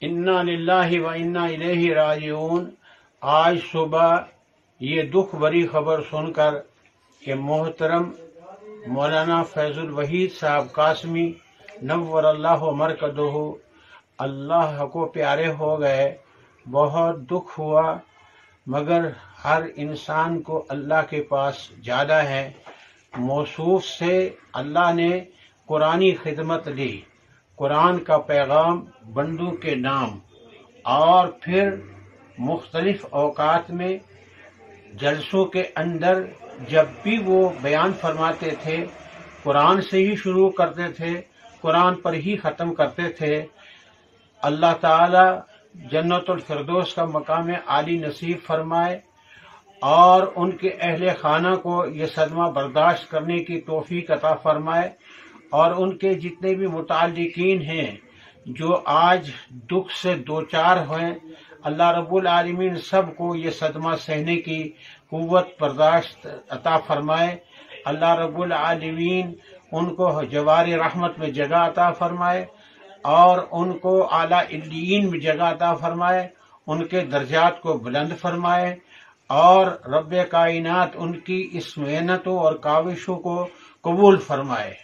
इन्ना लिल्लाहि व इन्ना इलैहि राजिऊन। आज सुबह ये दुख भरी खबर सुनकर कि मोहतरम मौलाना फैजुल वहीद साहब कासमी नव्वरल्लाहु मरकदहू अल्लाह को प्यारे हो गए, बहुत दुख हुआ। मगर हर इंसान को अल्लाह के पास ज़्यादा है। मौसूफ से अल्लाह ने कुरानी खिदमत दी, कुरान का पैगाम बंदू के नाम, और फिर मुख्तलिफ औकात में जलसों के अंदर जब भी वो बयान फरमाते थे कुरान से ही शुरू करते थे, कुरान पर ही ख़त्म करते थे। अल्लाह ताला जन्नतुल फिरदौस का मकाम आली नसीब फरमाए और उनके अहले खाना को ये सदमा बर्दाश्त करने की तौफीक अता फरमाए, और उनके जितने भी मुताल्लिकीन हैं जो आज दुख से दो चार हैं, अल्लाह रब्बुल आलमीन सबको ये सदमा सहने की कुव्वत बर्दाश्त अता फरमाए। अल्लाह रब्बुल आलमीन उनको जवारी रहमत में जगह अता फरमाए और उनको आला इल्लीयीन में जगह अता फरमाए, उनके दर्जात को बुलंद फरमाए और रब्बे कायनात उनकी इस मेहनतों और काविशों को कबूल फरमाए।